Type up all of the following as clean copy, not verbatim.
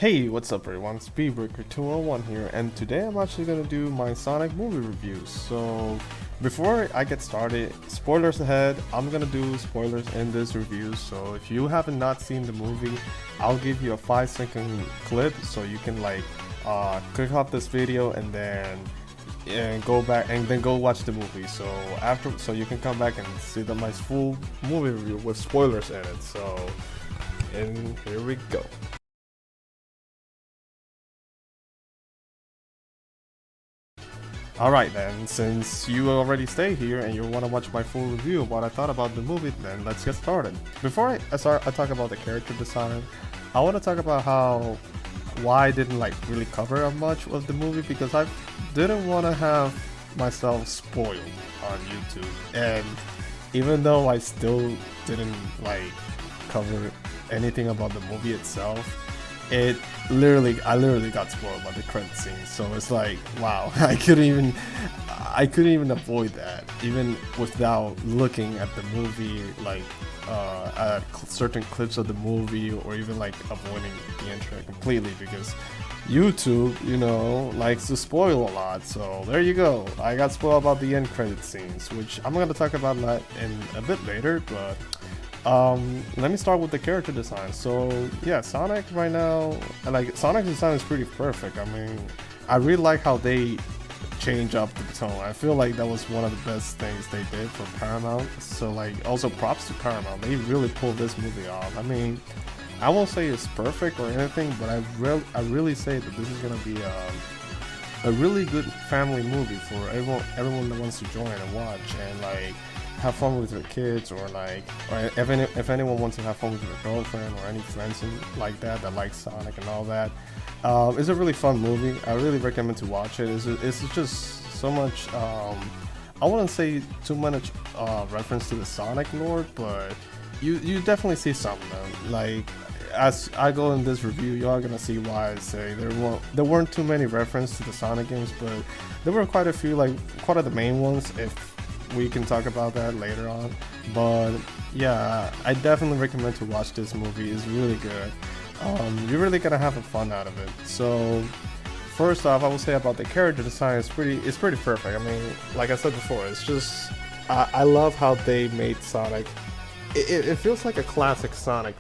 Hey, what's up everyone, Speedbreaker201 here, and today I'm actually going to do my Sonic movie reviews. So, before I get started, spoilers ahead, I'm going to do spoilers in this review, so if you haven't not seen the movie, I'll give you a 5-second clip so you can click off this video and then go back and then go watch the movie. So you can come back and see my full movie review with spoilers in it. So, and here we go. Alright then, since you already stay here and you want to watch my full review of what I thought about the movie, then let's get started. Before I talk about the character design, I want to talk about why I didn't really cover up much of the movie, because I didn't want to have myself spoiled on YouTube. And even though I still didn't cover anything about the movie itself, I literally got spoiled by the credit scene. So it's like, wow, I couldn't even avoid that, even without looking at the movie, at certain clips of the movie, or even avoiding the intro completely, because YouTube, likes to spoil a lot. So there you go. I got spoiled about the end credit scenes, which I'm gonna talk about that in a bit later, but let me start with the character design. So yeah, Sonic right now, Sonic's design is pretty perfect. I mean, I really like how they change up the tone. I feel like that was one of the best things they did for Paramount. So also props to Paramount. They really pulled this movie off. I mean, I won't say it's perfect or anything, but I really say that this is gonna be a really good family movie for everyone that wants to join and watch and have fun with their kids, or if anyone wants to have fun with their girlfriend or any friends like that like Sonic and all that. It's a really fun movie. I really recommend to watch it. It's just so much, I wouldn't say too much reference to the Sonic lore, but you definitely see something. As I go in this review, y'all gonna see why I say there weren't too many references to the Sonic games, but there were quite a few, quite of the main ones, if we can talk about that later on. But yeah, I definitely recommend to watch this movie. It's really good. You're really gonna have fun out of it. So first off, I will say about the character design, it's pretty perfect. I mean, like I said before, it's just I love how they made Sonic. It feels like a classic Sonic.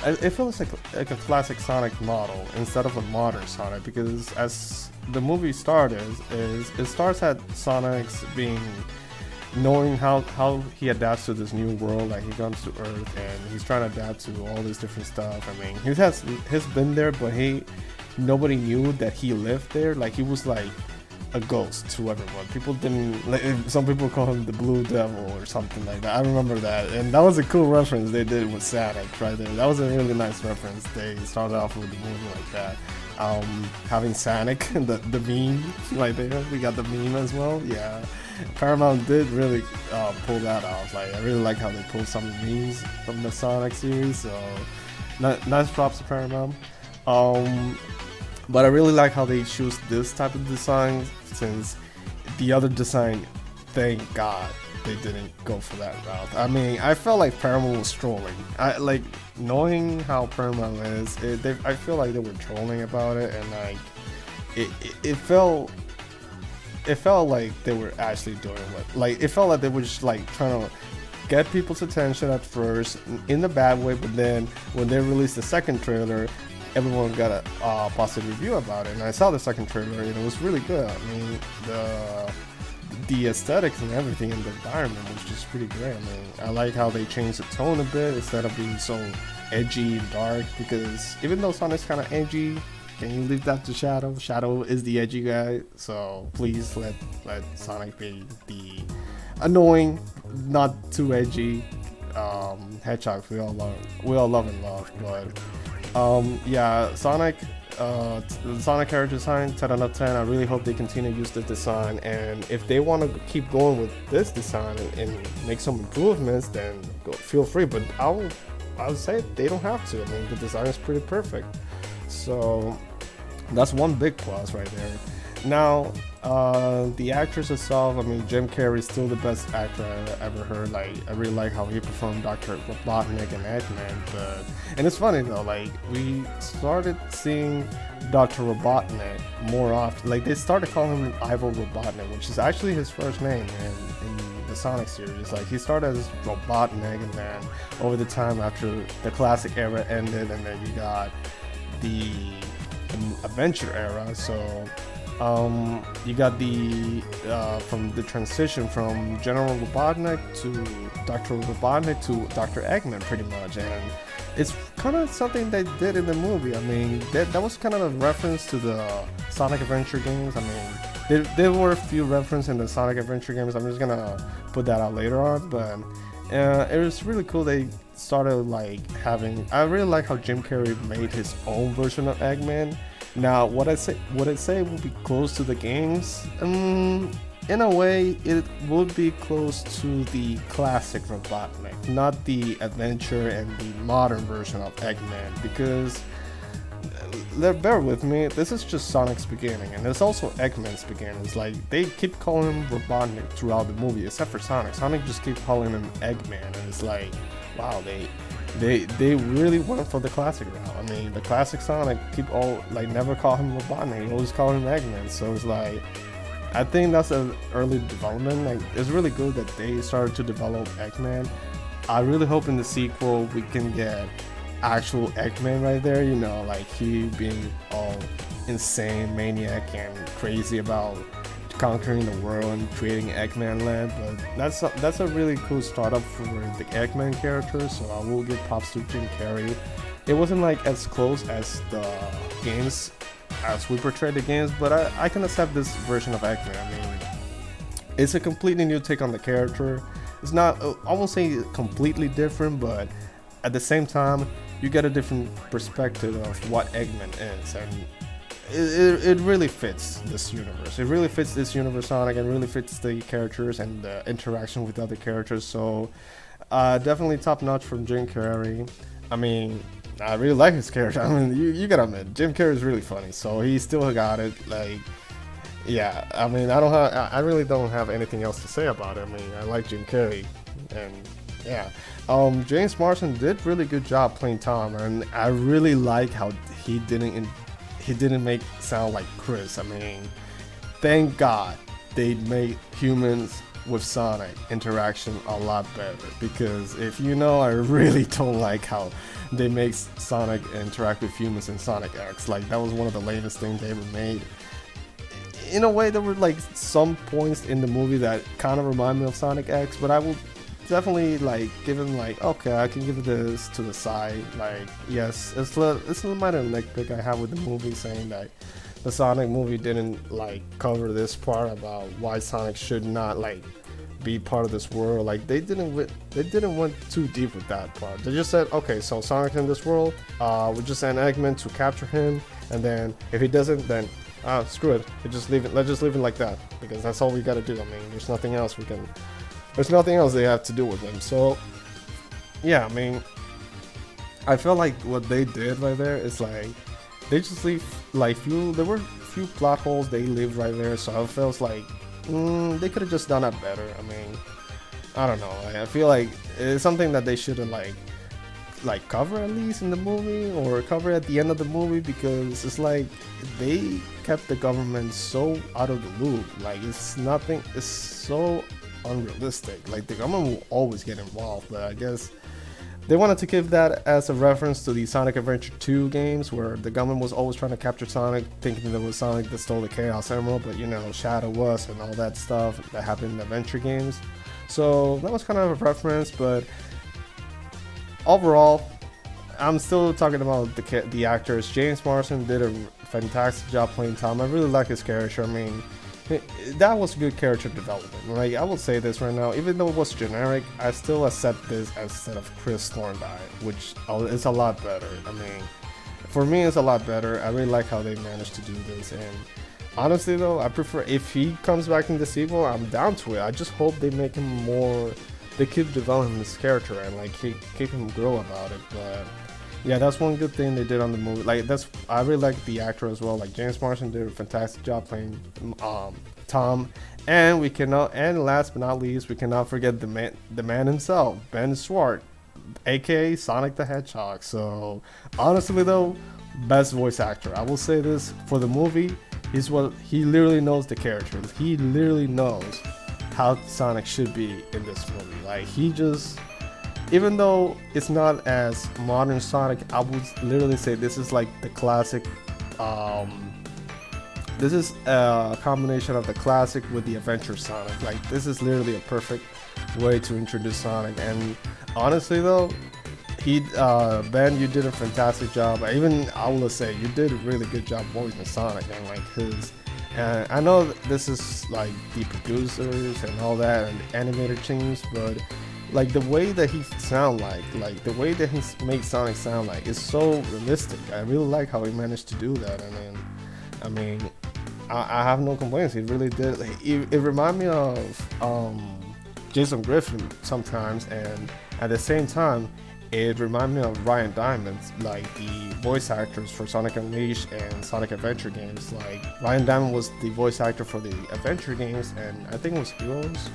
It feels like a classic Sonic model instead of a modern Sonic, because as the movie started, it starts at Sonic's knowing how he adapts to this new world. He comes to Earth and he's trying to adapt to all this different stuff. I mean, he's been there, but nobody knew that he lived there. He was a ghost to everyone. People didn't some people call him the Blue Devil or something like that. I remember that, and that was a cool reference they did with Sonic right there. That was a really nice reference. They started off with the movie like that. Having Sonic, the meme right there. We got the meme as well. Yeah, Paramount did really pull that off. I really like how they pulled some memes from the Sonic series. So nice props to Paramount. But I really like how they choose this type of design, since the other design, thank God they didn't go for that route. I mean, I felt like Paramount was trolling. Knowing how Paramount is, I feel like they were trolling about it, and it felt like they were actually doing it felt like they were just trying to get people's attention at first in the bad way, but then when they released the second trailer, everyone got a positive review about it. And I saw the second trailer and it was really good. I mean, the aesthetics and everything in the environment was just pretty great. I mean, I like how they changed the tone a bit instead of being so edgy and dark, because even though Sonic's kind of edgy, can you leave that to Shadow? Shadow is the edgy guy, so please let Sonic be the annoying, not too edgy Hedgehog we all love and love. But yeah, Sonic character design, 10 out of 10. I really hope they continue to use this design, and if they want to keep going with this design and make some improvements, then feel free, but I would say they don't have to. I mean, the design is pretty perfect, so that's one big plus right there. Now, The actress itself, I mean, Jim Carrey is still the best actor I ever heard. Like, I really like how he performed Dr. Robotnik and Eggman. And it's funny though, like, we started seeing Dr. Robotnik more often. Like, they started calling him Ivo Robotnik, which is actually his first name in the Sonic series. Like, he started as Robotnik, and then over the time after the classic era ended, and then you got the adventure era. So you got the from the transition from General Robotnik to Dr. Robotnik to Dr. Eggman, pretty much, and it's kind of something they did in the movie. I mean, that was kind of a reference to the Sonic Adventure games. I mean, there were a few references in the Sonic Adventure games. I'm just gonna put that out later on, but it was really cool. They started like having. I really like how Jim Carrey made his own version of Eggman. Now, would I say will be close to the games? In a way, it would be close to the classic Robotnik, not the adventure and the modern version of Eggman, because bear with me, this is just Sonic's beginning, and it's also Eggman's beginning. It's like they keep calling him Robotnik throughout the movie, except for Sonic. Sonic just keeps calling him Eggman, and it's like, wow, they really went for the classic route. I mean, the classic Sonic never call him Robotnik, he always call him Eggman. So it's like, I think that's an early development. Like, it's really good that they started to develop Eggman. I really hope in the sequel we can get actual Eggman right there, you know, like he being all insane, maniac, and crazy about conquering the world and creating Eggman Land. But that's a really cool startup for the Eggman character, so I will give props to Jim Carrey. It wasn't like as close as the games, as we portrayed the games, but I can accept this version of Eggman. I mean, it's a completely new take on the character. It's not, I won't say completely different, but at the same time, you get a different perspective of what Eggman is, and it really fits this universe. It really fits this universe, Sonic, and really fits the characters and the interaction with other characters. So definitely top notch from Jim Carrey. I mean, I really like his character. I mean, you gotta admit, Jim Carrey is really funny, so he still got it. Like, yeah, I mean, I really don't have anything else to say about it. I mean, I like Jim Carrey, and yeah, James Marsden did really good job playing Tom, and I really like how he didn't make sound like Chris. I mean, thank God they made humans with Sonic interaction a lot better, because if you know, I really don't like how they make Sonic interact with humans in Sonic X. Like, that was one of the lamest things they ever made. In a way, there were like some points in the movie that kind of remind me of Sonic X, but I will definitely like give him like, okay, I can give this to the side. Like, yes, it's a minor nitpick I have with the movie, saying that the Sonic movie didn't like cover this part about why Sonic should not like be part of this world. Like, they didn't went too deep with that part. They just said, okay, so Sonic's in this world, we just send Eggman to capture him, and then if he doesn't, then screw it, let's just leave it like that, because that's all we gotta do. I mean, there's nothing else they have to do with him. So yeah, I mean, I felt like what they did right there is like, they just leave like there were few plot holes they leave right there, so I felt like they could have just done that better. I mean, I don't know, I feel like it's something that they should have like cover at least in the movie, or cover at the end of the movie, because it's like they kept the government so out of the loop. Like, it's so unrealistic. Like, the government will always get involved, but I guess they wanted to give that as a reference to the Sonic Adventure 2 games, where the government was always trying to capture Sonic, thinking it was Sonic that stole the Chaos Emerald, but you know, Shadow was, and all that stuff that happened in the adventure games. So that was kind of a reference, but overall, I'm still talking about the actors. James Marsden did a fantastic job playing Tom. I really like his character. I mean, that was good character development. Like, I will say this right now, even though it was generic, I still accept this instead of Chris Thorndike, which is a lot better. I mean, for me, it's a lot better. I really like how they managed to do this, and honestly though, I prefer if he comes back in the sequel, I'm down to it. I just hope they make him more, they keep developing his character and like keep him grow about it. But Yeah, that's one good thing they did on the movie. Like that's I really like the actor as well. Like James Marsden did a fantastic job playing Tom, and we cannot. And last but not least, we cannot forget the man himself, Ben Swart, aka Sonic the Hedgehog. So honestly, though, best voice actor. I will say this for the movie. He literally knows the characters. He literally knows how Sonic should be in this movie. Like he just. Even though it's not as modern Sonic, I would literally say this is like the classic. This is a combination of the classic with the adventure Sonic. Like this is literally a perfect way to introduce Sonic. And honestly, though, Ben, you did a fantastic job. I will say you did a really good job voicing Sonic and like his. And I know this is like the producers and all that and animator teams, but like the way that he sound like the way that he makes Sonic sound like is so realistic. I really like how he managed to do that. And then, I have no complaints. He really did. Like, it reminded me of Jason Griffin sometimes, and at the same time, it reminded me of Ryan Diamond, like the voice actors for Sonic Unleashed and Sonic Adventure games. Like Ryan Diamond was the voice actor for the Adventure games, and I think it was Heroes.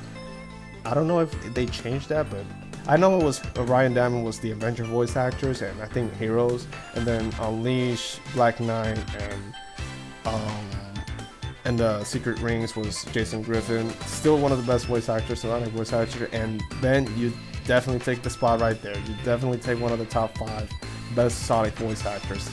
I don't know if they changed that, but I know it was Ryan Diamond was the Adventure voice actors, and I think Heroes, and then Unleash, Black Knight, and the Secret Rings was Jason Griffin. Still one of the best voice actors, Sonic voice actor. And Ben, you definitely take the spot right there. You definitely take one of the top 5 best Sonic voice actors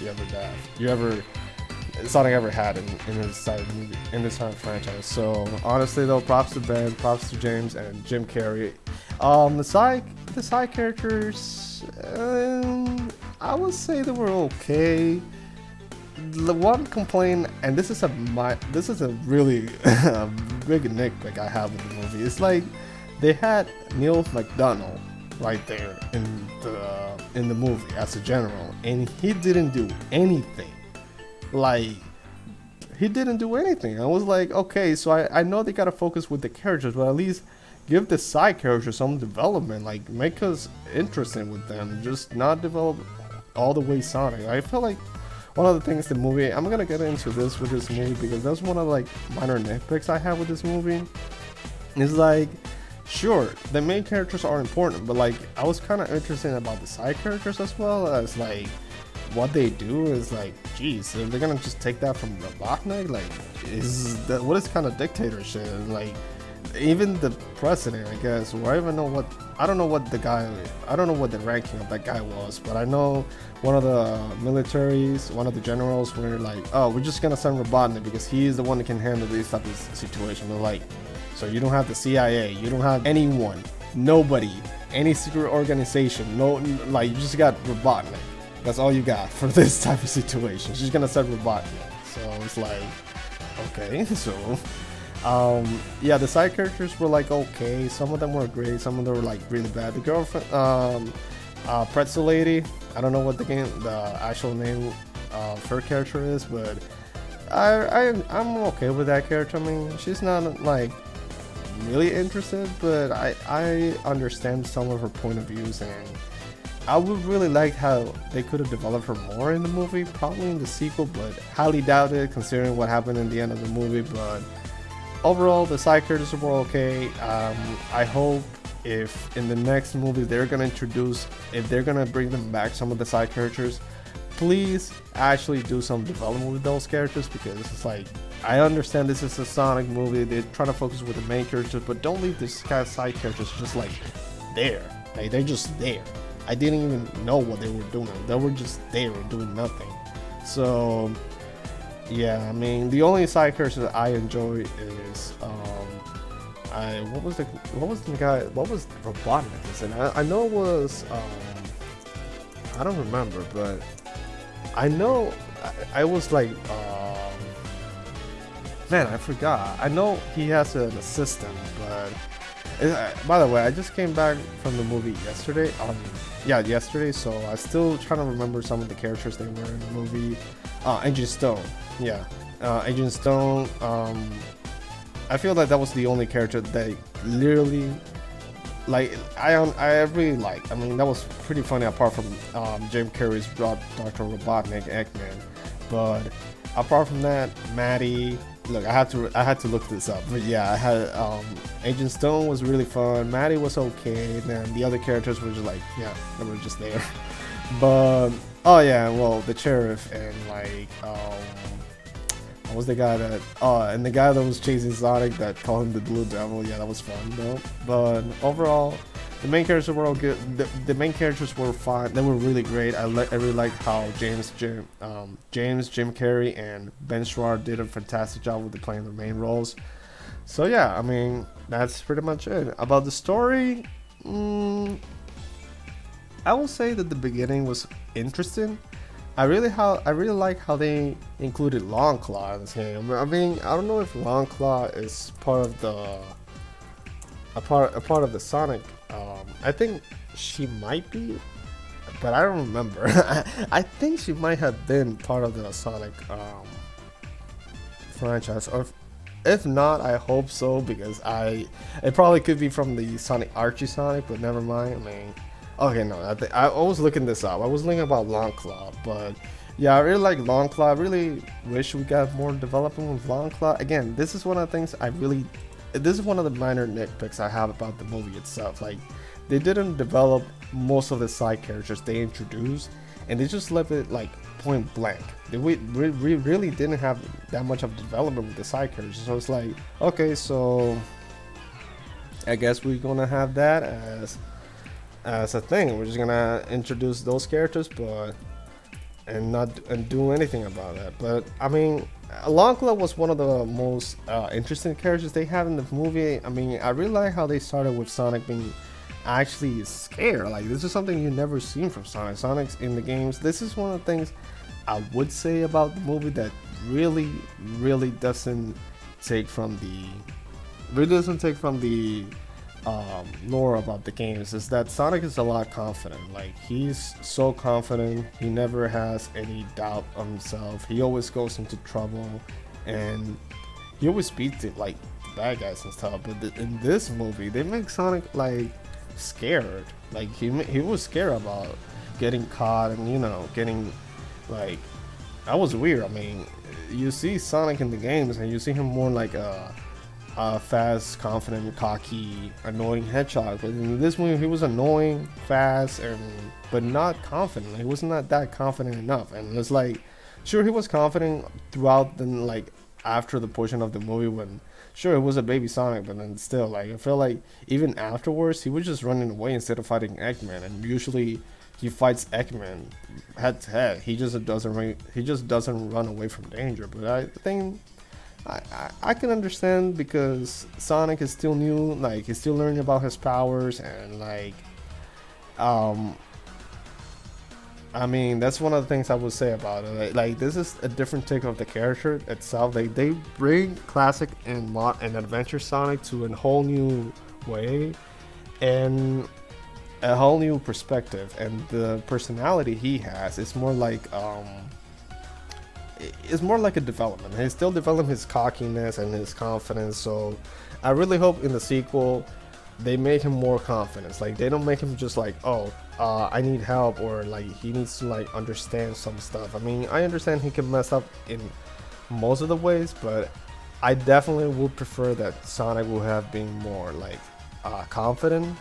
Sonic ever had in his side movie, in this time franchise. So honestly though, props to Ben, props to James and Jim Carrey. The side characters, I would say they were okay. The one complaint, and this is a really big nitpick I have with the movie. It's like they had Neil McDonough right there in the movie as a general, and he didn't do anything. Like, he didn't do anything. I was like, okay, so I know they gotta focus with the characters, but at least give the side characters some development. Like, make us interesting with them. Just not develop all the way Sonic. I feel like one of the things the movie, I'm gonna get into this with this movie because that's one of like minor nitpicks I have with this movie. It's like, sure, the main characters are important, but like I was kind of interested about the side characters as well as like what they do is like, geez, they're gonna just take that from Robotnik? Like, what is kind of dictatorship? Like, even the president, I guess, or I don't know what the ranking of that guy was, but I know one of the one of the generals were like, oh, we're just gonna send Robotnik because he's the one that can handle these type of situations. They're like, so you don't have the CIA, you don't have anyone, nobody, any secret organization, no, like you just got Robotnik. That's all you got for this type of situation. She's gonna send Robotnik. So it's like, okay, so yeah, the side characters were like okay. Some of them were great, some of them were like really bad. The girlfriend, Pretzel Lady, I don't know what the actual name of her character is, but I'm okay with that character. I mean, she's not like really interested, but I understand some of her point of views, and I would really like how they could have developed her more in the movie, probably in the sequel, but highly doubt it considering what happened in the end of the movie. But overall, the side characters were okay. I hope if in the next movie they're gonna bring them back, some of the side characters, please actually do some development with those characters, because it's like, I understand this is a Sonic movie, they're trying to focus with the main characters, but don't leave these kind of side characters just like there. Like, they're just there. I didn't even know what they were doing. They were just there doing nothing. So yeah, I mean, the only side character that I enjoy is what was Robotnik? And I know it was I don't remember, but I know I was like man, I forgot. I know he has an assistant, but by the way, I just came back from the movie yesterday. Yesterday, so I still trying to remember some of the characters they were in the movie. Agent Stone, yeah, Agent Stone. I feel like that was the only character that literally like I really like. I mean, that was pretty funny. Apart from Jim Carrey's Dr. Robotnik Eggman, but apart from that, Maddie. Look, I had to look this up, but yeah, I had Agent Stone was really fun. Maddie was okay, and then the other characters were just like, yeah, they were just there. But oh yeah, well, the sheriff and like what was the guy that and the guy that was chasing Sonic that called him the Blue Devil. Yeah, that was fun though. But overall, the main characters were all good. The main characters were fine. They were really great. I really liked how Jim Carrey, and Ben Schwartz did a fantastic job with playing the main roles. So yeah, I mean that's pretty much it about the story. I will say that the beginning was interesting. I really like how they included Longclaw in this game. I mean, I don't know if Longclaw is part of a part of the Sonic. I think she might be, but I don't remember. I think she might have been part of the Sonic franchise, or if not, I hope so, because it probably could be from the Sonic Archie Sonic, but never mind. I mean, okay, no, I was looking this up. I was thinking about Longclaw, but yeah, I really like Longclaw. I really wish we got more development with Longclaw. Again, this is one of the things this is one of the minor nitpicks I have about the movie itself. Like, they didn't develop most of the side characters they introduced, and they just left it like point blank. We really didn't have that much of development with the side characters. So it's like, okay, so I guess we're gonna have that as a thing. We're just gonna introduce those characters, but and do anything about that. But I mean, Longclaw was one of the most interesting characters they had in the movie. I mean, I really like how they started with Sonic being actually scared. Like, this is something you never seen from Sonic. Sonic's in the games. This is one of the things I would say about the movie that really doesn't take from the lore about the games, is that Sonic is a lot confident. Like, he's so confident, he never has any doubt of himself. He always goes into trouble, and he always beats it like bad guys and stuff. But in this movie, they make Sonic like scared. Like, he was scared about getting caught, and getting like, that was weird. I mean, you see Sonic in the games, and you see him more like a fast, confident, cocky, annoying Hedgehog. But in this movie, he was annoying, fast, but not confident. He was not that confident enough. And it's like, sure, he was confident throughout like after the portion of the movie when, sure, it was a baby Sonic, but then still, like, I feel like even afterwards, he was just running away instead of fighting Eggman. And usually he fights Eggman head to head. He just doesn't run away from danger. But I think I can understand, because Sonic is still new, like, he's still learning about his powers, and like, I mean, that's one of the things I would say about it. Like, this is a different take of the character itself. Like, they bring classic and adventure Sonic to a whole new way, and a whole new perspective, and the personality he has is more like it's more like a development. He's still developing his cockiness and his confidence. So I really hope in the sequel they make him more confident. Like, they don't make him just like, oh, I need help, or like he needs to like understand some stuff. I mean, I understand he can mess up in most of the ways, but I definitely would prefer that Sonic would have been more like confident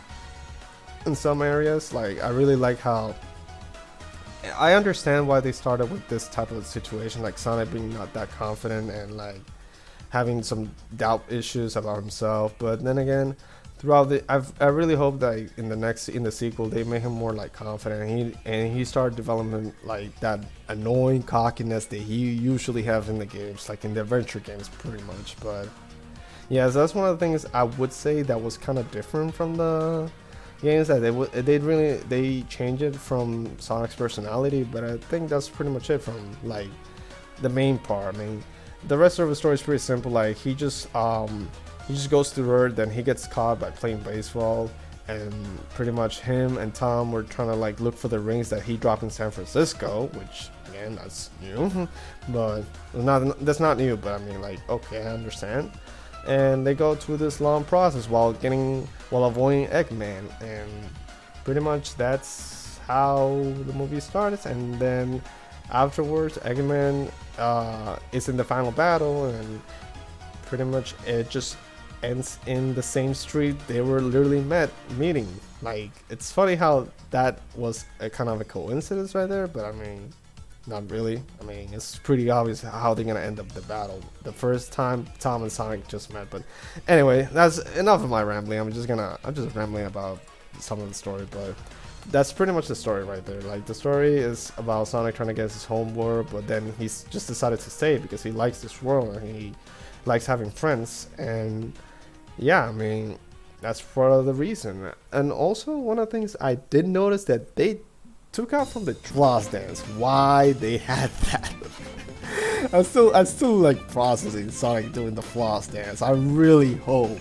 in some areas. Like, I really like how, I understand why they started with this type of situation, like Sonic being not that confident and like having some doubt issues about himself. But then again, throughout I really hope that in the sequel they make him more like confident, and he started developing like that annoying cockiness that he usually have in the games, like in the adventure games, pretty much. But yeah, so that's one of the things I would say that was kind of different from the games, that they changed it from Sonic's personality. But I think that's pretty much it from like the main part. I mean, the rest of the story is pretty simple. Like, he just goes to Earth, then he gets caught by playing baseball, and pretty much him and Tom were trying to like look for the rings that he dropped in San Francisco, which again, that's new. But that's not new, but I mean, like, okay, I understand. and they go through this long process while avoiding Eggman, and pretty much that's how the movie starts. And then afterwards, Eggman is in the final battle, and pretty much it just ends in the same street they were literally meeting. Like, it's funny how that was a kind of a coincidence right there, but I mean, not really. I mean, it's pretty obvious how they're gonna end up the battle the first time Tom and Sonic just met. But anyway, that's enough of my rambling. I'm just rambling about some of the story, but that's pretty much the story right there. Like, the story is about Sonic trying to get his home world, but then he's just decided to stay because he likes this world and he likes having friends. And yeah, I mean, that's part of the reason. And also, one of the things I did notice that they took out from the floss dance. Why they had that? I still like processing Sonic doing the floss dance. I really hope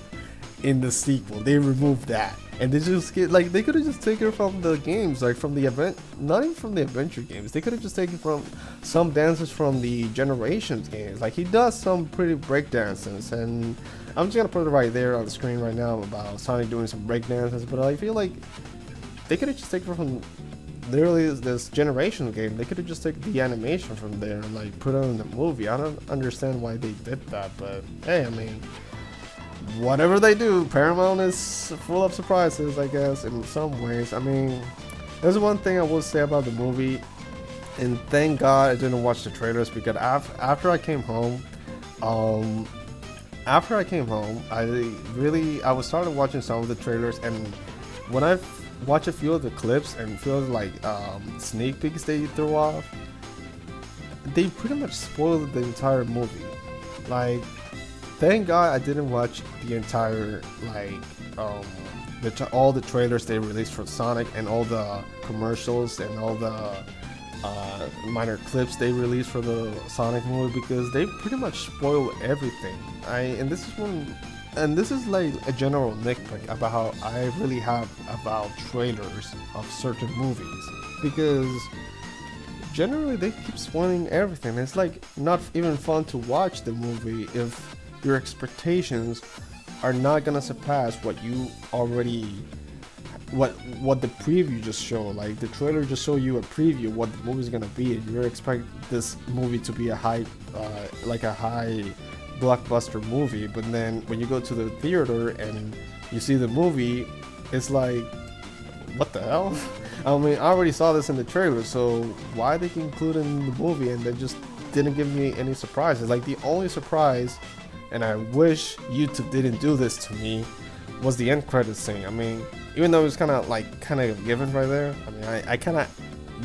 in the sequel they remove that, and they just get, like, they could have just taken it from the games, like from the event, not even from the adventure games. They could have just taken from some dances from the Generations games. Like, he does some pretty break dances, and I'm just gonna put it right there on the screen right now about Sonic doing some break dances. But I feel like they could have just taken it from literally this Generation game. They could have just taken the animation from there and like put it in the movie. I don't understand why they did that, but hey, I mean, whatever they do, Paramount is full of surprises, I guess, in some ways. I mean, there's one thing I will say about the movie, and thank God I didn't watch the trailers, because after I came home, I was started watching some of the trailers, and when I watch a few of the clips and few of like sneak peeks they threw off, they pretty much spoiled the entire movie. Like, thank God I didn't watch the entire, like, all the trailers they released for Sonic, and all the commercials and all the minor clips they released for the Sonic movie, because they pretty much spoil everything. And this is like a general nitpick about how I really have about trailers of certain movies, because generally they keep spoiling everything. It's like not even fun to watch the movie if your expectations are not gonna surpass what you already, what the preview just showed. Like, the trailer just showed you a preview of what the movie's gonna be, and you expect this movie to be a high blockbuster movie, but then when you go to the theater and you see the movie, it's like, what the hell? I mean, I already saw this in the trailer, so why they include it in the movie? And they just didn't give me any surprises. Like, the only surprise, and I wish YouTube didn't do this to me, was the end credits scene. I mean, even though it was kind of given right there, I mean, I kind of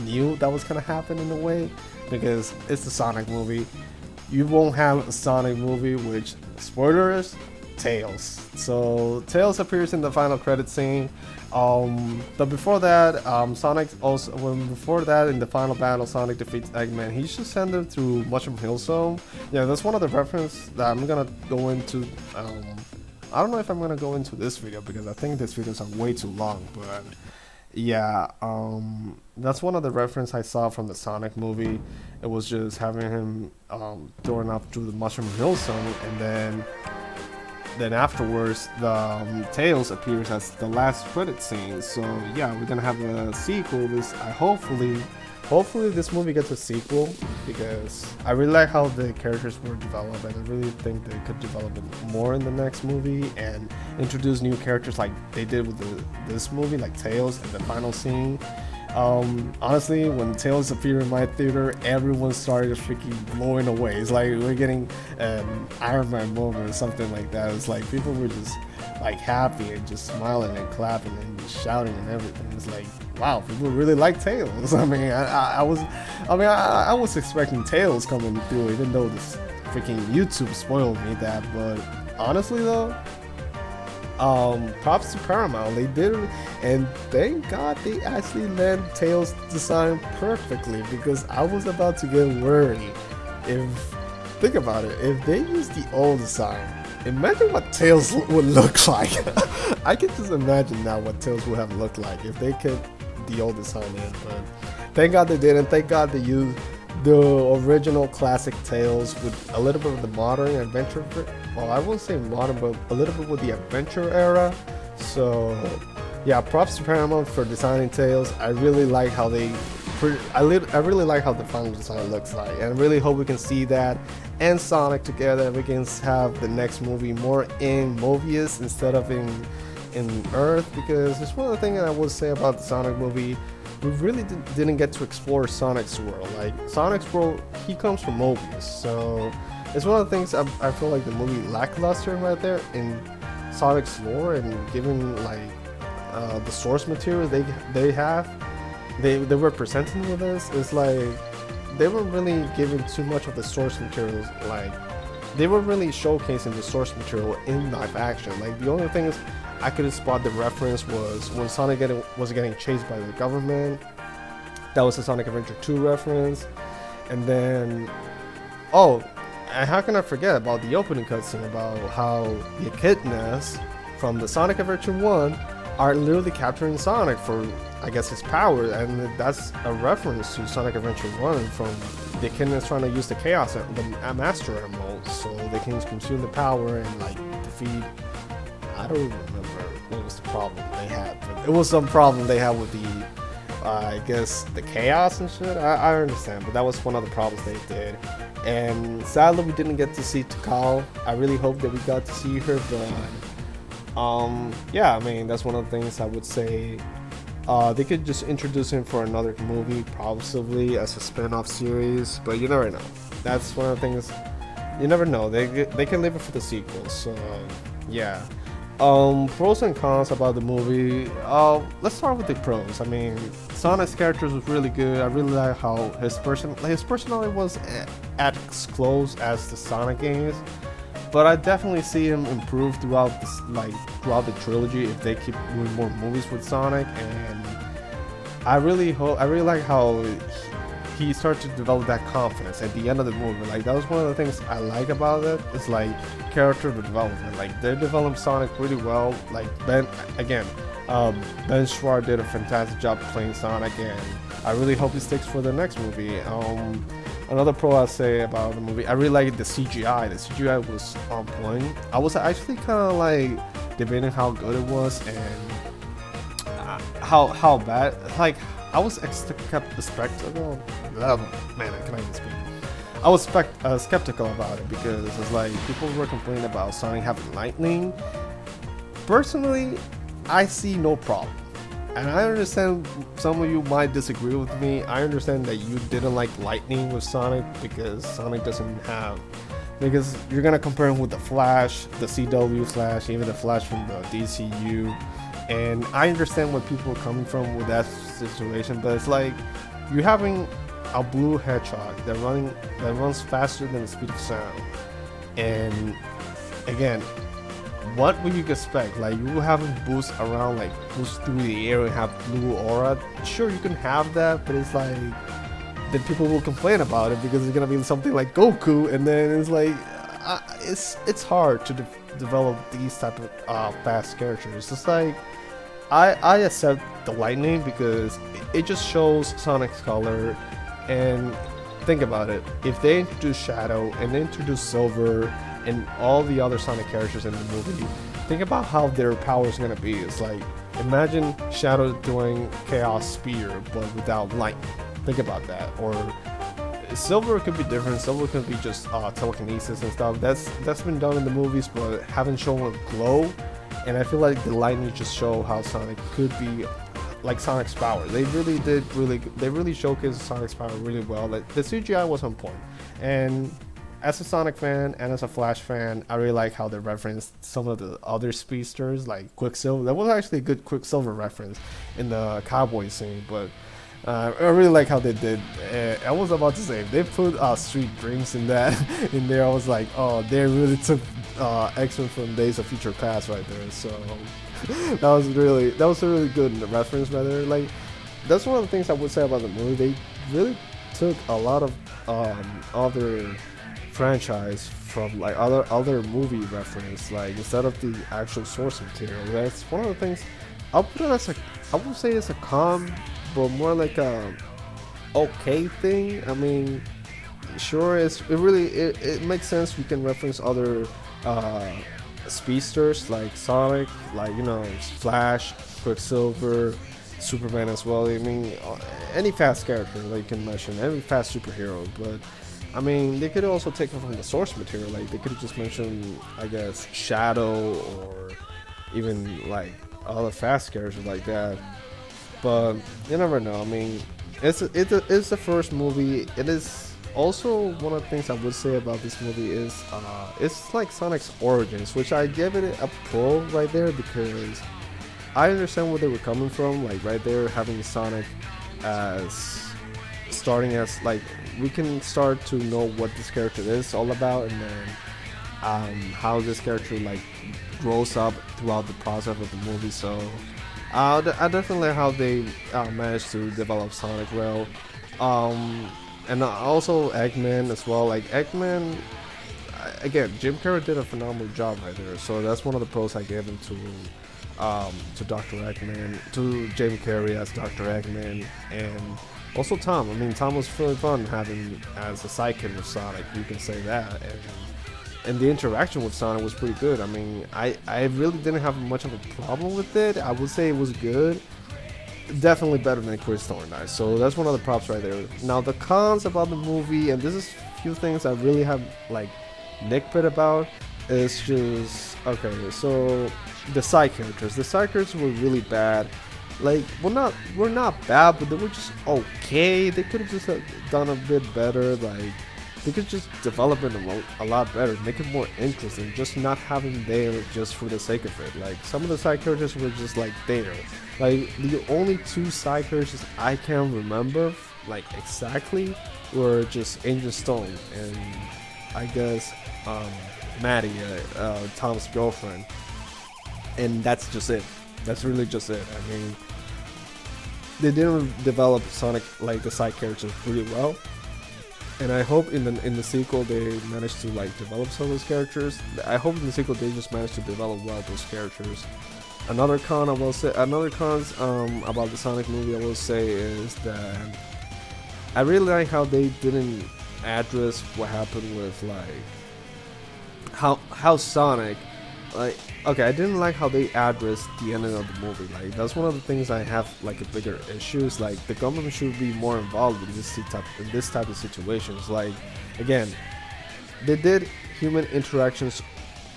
knew that was gonna happen in a way, because it's the Sonic movie. You won't have a Sonic movie which, spoilers, Tails. So Tails appears in the final credit scene. But before that, before that, in the final battle, Sonic defeats Eggman. He's just sent them through Mushroom Hill Zone. Yeah, that's one of the references that I'm gonna go into. I don't know if I'm gonna go into this video, because I think these videos are way too long, but yeah, that's one of the reference I saw from the Sonic movie. It was just having him throwing up through the Mushroom Hill Zone, and then afterwards the Tails appears as the last credit scene. So yeah, we're gonna have a sequel. Hopefully this movie gets a sequel, because I really like how the characters were developed, and I really think they could develop it more in the next movie and introduce new characters like they did with this movie, like Tails in the final scene. Honestly, when Tails appeared in my theater, everyone started freaking blowing away. It's like we're getting an Iron Man moment or something like that. It's like people were just like happy and just smiling and clapping and shouting and everything. It's like, wow, people really like Tails. I mean, I was expecting Tails coming through, even though this freaking YouTube spoiled me that. But honestly though, props to Paramount. They did it, and thank God they actually landed Tails' design perfectly, because I was about to get worried. Think about it, if they used the old design, imagine what Tails would look like. I can just imagine now what Tails would have looked like if they kept the old design in. But thank God they didn't. Thank God they used the original classic tales with a little bit of the modern adventure. Well, I won't say modern, but a little bit with the adventure era. So, yeah, props to Paramount for designing Tails. I really like how they, I really like how the final design looks like, and I really hope we can see that and Sonic together. And we can have the next movie more in Mobius instead of in Earth, because it's one of the things I would say about the Sonic movie. We really didn't get to explore Sonic's world. Like Sonic's world, he comes from Mobius, so it's one of the things I feel like the movie lackluster right there in Sonic's lore, and given like the source material they have, they were presenting with us. It's like they were really giving too much of the source materials. Like they were really showcasing the source material in live action. Like the only thing is I could spot the reference was when Sonic was getting chased by the government. That was a Sonic Adventure 2 reference. And then, oh, and how can I forget about the opening cutscene about how the echidnas from the Sonic Adventure 1 are literally capturing Sonic for, I guess, his power. And that's a reference to Sonic Adventure 1 from the echidnas trying to use the Chaos, the Master Emerald, so they can consume the power and like defeat. I don't even remember what was the problem they had, but it was some problem they had with the, I guess, the chaos and shit. I understand, but that was one of the problems they did. And sadly, we didn't get to see Tikal. I really hope that we got to see her, but yeah, I mean, that's one of the things I would say. They could just introduce him for another movie, possibly as a spin-off series, but you never know. That's one of the things. You never know. They can leave it for the sequel. So yeah. Pros and cons about the movie. Let's start with the pros. I mean, Sonic's character was really good. I really like how his personality was as close as the Sonic games, but I definitely see him improve throughout this, throughout the trilogy if they keep doing more movies with Sonic. And I really like how he started to develop that confidence at the end of the movie. Like that was one of the things I like about it. It's like character development. Like they developed Sonic really well. Like Ben Schwartz did a fantastic job playing Sonic, and I really hope he sticks for the next movie. Another pro I'll say about the movie, I really like the CGI. The CGI was on point. I was actually kind of like debating how good it was and how bad. Like I was skeptical. Man, I can't even speak. I was skeptical about it because it's like people were complaining about Sonic having lightning. Personally, I see no problem. And I understand some of you might disagree with me. I understand that you didn't like lightning with Sonic because Sonic doesn't have... Because you're going to compare him with the Flash, the CW Flash, even the Flash from the DCU. And I understand where people are coming from with that situation, but it's like you're having a blue hedgehog that runs faster than the speed of sound. And again, what would you expect? Like you will have him boost around, like boost through the air and have blue aura. Sure, you can have that, but it's like then people will complain about it because it's gonna be something like Goku, and then it's like it's hard to develop these type of fast characters. It's just like I accept the lightning because it just shows Sonic's color. And think about it, if they introduce Shadow and they introduce Silver and all the other Sonic characters in the movie, think about how their power is going to be. It's like, imagine Shadow doing Chaos Spear but without lightning. Think about that. Or Silver could be different. Silver could be just telekinesis and stuff. That's been done in the movies, but haven't shown a glow. And I feel like the lightning just show how Sonic could be like Sonic's power. They really showcased Sonic's power really well. Like the CGI was on point. And as a Sonic fan and as a Flash fan, I really like how they referenced some of the other speedsters like Quicksilver. That was actually a good Quicksilver reference in the cowboy scene, but I really like how they did. I was about to say, if they put Street Dreams in there, I was like, oh, they really took X-Men from Days of Future Past right there. So that was a really good reference right there. Like that's one of the things I would say about the movie. They really took a lot of other franchise from like other movie reference, like instead of the actual source material. That's one of the things. I'll put it as I would say it's a con, but more like a okay thing. I mean, sure, it makes sense. We can reference other uh, speedsters like Sonic, like Flash, Quicksilver, Superman as well. I mean, any fast character that you can mention, any fast superhero. But I mean, they could also take it from the source material. Like they could have just mentioned, I guess, Shadow or even like other fast characters like that. But you never know. I mean, it's the first movie. It is also one of the things I would say about this movie is it's like Sonic's origins, which I give it a pro right there because I understand where they were coming from. Like right there, having Sonic as starting as like we can start to know what this character is all about, and then how this character like grows up throughout the process of the movie. So I definitely like how they managed to develop Sonic well, and also Eggman as well. Like Eggman, again, Jim Carrey did a phenomenal job right there. So that's one of the pros I gave him to Dr. Eggman, to Jim Carrey as Dr. Eggman, and also Tom. I mean, Tom was really fun having as a sidekick with Sonic. You can say that, and the interaction with Sonic was pretty good. I mean, I really didn't have much of a problem with it. I would say it was good. Definitely better than Chris Thorne dies. So that's one of the props right there. Now the cons about the movie, and this is a few things I really have like nitpick about, is just okay. So the side characters. The side characters were really bad. Like we're not bad, but they were just okay. They could have just done a bit better. Like they could just develop it a lot better, make it more interesting. Just not having there just for the sake of it. Like some of the side characters were just like there. Like the only two side characters I can remember, like exactly, were just Angel Stone and I guess Maddie, Tom's girlfriend, and that's just it. That's really just it. I mean, they didn't develop Sonic like the side characters really well, and I hope in the sequel they managed to like develop some of those characters. I hope in the sequel they just managed to develop well those characters. Another con another cons about the Sonic movie I will say is that I really like how they didn't address what happened with like how Sonic, like, okay, I didn't like how they addressed the ending of the movie. Like that's one of the things I have like a bigger issues. Like the government should be more involved in this type of situations. Like again, they did human interactions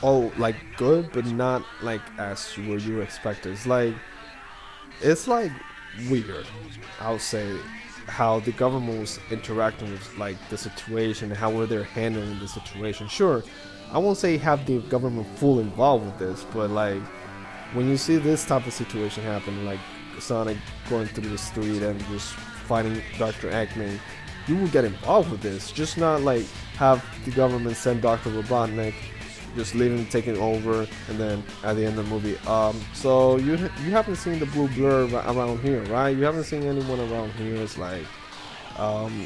like good, but not like as you expected. It's like weird, I'll say, how the government was interacting with like the situation, how were they handling the situation. Sure, I won't say have the government full involved with this, but like when you see this type of situation happen, like Sonic going through the street and just fighting Dr. Eggman, you will get involved with this. Just not like have the government send Dr. Robotnik, just leaving, taking over, and then at the end of the movie, so you haven't seen the blue blur around here, right? You haven't seen anyone around here. It's like,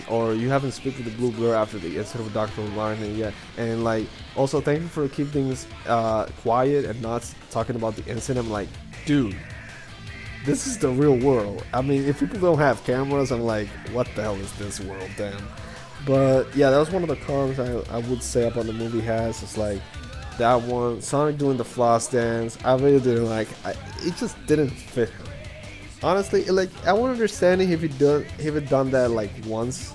or you haven't speak with the blue blur after the incident with Dr. Robotnik yet. And like, also thank you for keeping things quiet and not talking about the incident. I'm like, dude, this is the real world. I mean, if people don't have cameras, I'm like, what the hell is this world then? But yeah, that was one of the cons I would say about the movie has. It's like that one, Sonic doing the floss dance, I really didn't like. It just didn't fit him. Honestly, like I would understand it if he had done that like once,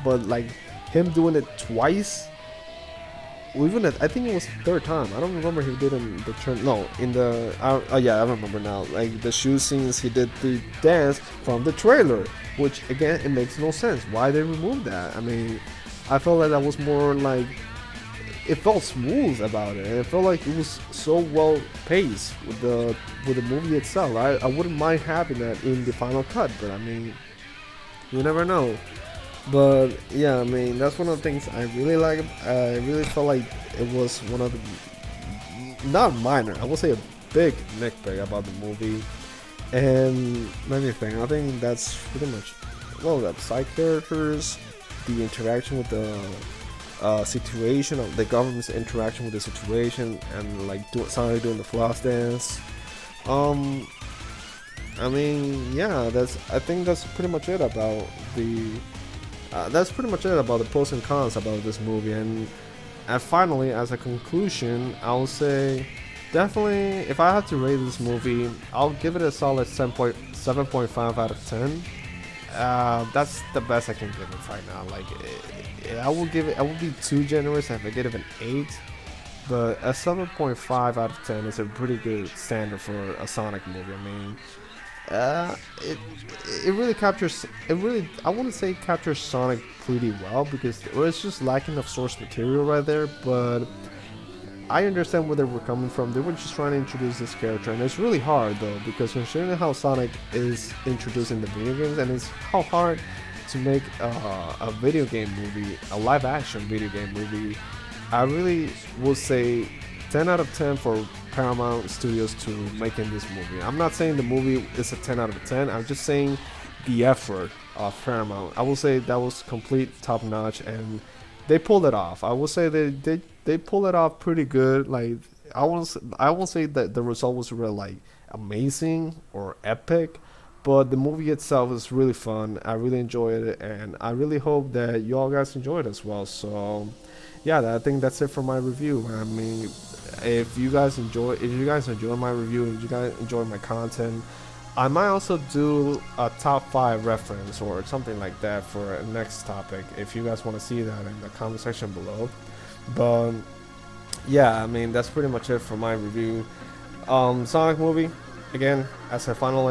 but like him doing it twice, or even I think it was the third time. I don't remember he did in the turn. No, in the oh yeah, I remember now. Like the shoe scenes, he did the dance from the trailer, which again it makes no sense. Why they removed that? I mean, I felt like that was more like it felt smooth about it, and it felt like it was so well paced with the movie itself. I wouldn't mind having that in the final cut, but I mean, you never know. But yeah, I mean that's one of the things I really like. I really felt like it was one of the not minor, I would say a big nitpick about the movie. And let me think. I think that's pretty much well, the side characters, the interaction with the situation of the government's interaction with the situation, and like Sonic doing the floss dance. I mean, yeah, I think that's pretty much it about That's pretty much it about the pros and cons about this movie. And finally, as a conclusion, I'll say definitely if I had to rate this movie, I'll give it a solid 7.5 out of 10. That's the best I can give it right now. Like, I will give it. I will be too generous if I give it an 8, but a 7.5 out of 10 is a pretty good standard for a Sonic movie. I mean, it really captures. It really, I wouldn't say captures Sonic pretty well because it's just lacking of source material right there. But I understand where they were coming from. They were just trying to introduce this character, and it's really hard though because considering how Sonic is introduced in the video games, and it's how hard to make a video game movie, a live action video game movie. I really would say 10 out of 10 for Paramount Studios to making this movie. I'm not saying the movie is a 10 out of 10. I'm just saying the effort of Paramount. I will say that was complete top notch, and they pulled it off. I will say they pulled it off pretty good. Like I won't say that the result was really like amazing or epic, but the movie itself is really fun. I really enjoyed it, and I really hope that you all guys enjoyed it as well. So yeah, I think that's it for my review. I mean, if you guys enjoy my review, if you guys enjoy my content, I might also do a top 5 reference or something like that for a next topic if you guys want to see that in the comment section below. But yeah, I mean, that's pretty much it for my review. Sonic movie, again, as a final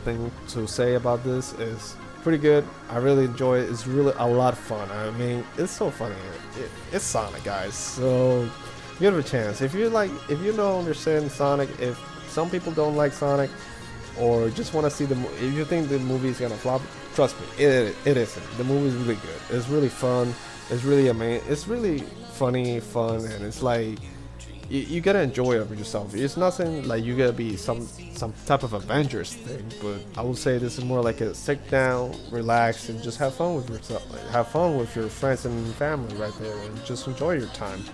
thing to say about this is pretty good. I really enjoy it. It's really a lot of fun. I mean, it's so funny. It's Sonic, guys. So give it a chance. If you don't understand Sonic, if some people don't like Sonic, or just want to see if you think the movie is gonna flop, trust me, it isn't. The movie is really good. It's really fun. It's really amazing. It's really funny, fun, and it's like you gotta enjoy it for yourself. It's nothing like you gotta be some type of Avengers thing, but I would say this is more like a sit down, relax, and just have fun with yourself. Have fun with your friends and family right there, and just enjoy your time.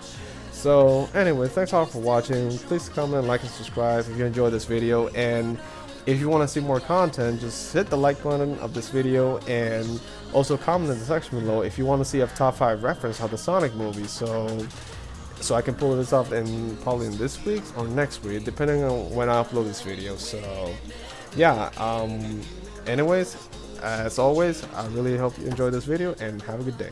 So anyway, thanks all for watching. Please comment, like, and subscribe if you enjoyed this video. And if you want to see more content, just hit the like button of this video, and also comment in the section below if you want to see a top 5 reference of the Sonic movie. So I can pull this off in probably in this week or next week, depending on when I upload this video. So yeah, anyways, as always, I really hope you enjoyed this video and have a good day.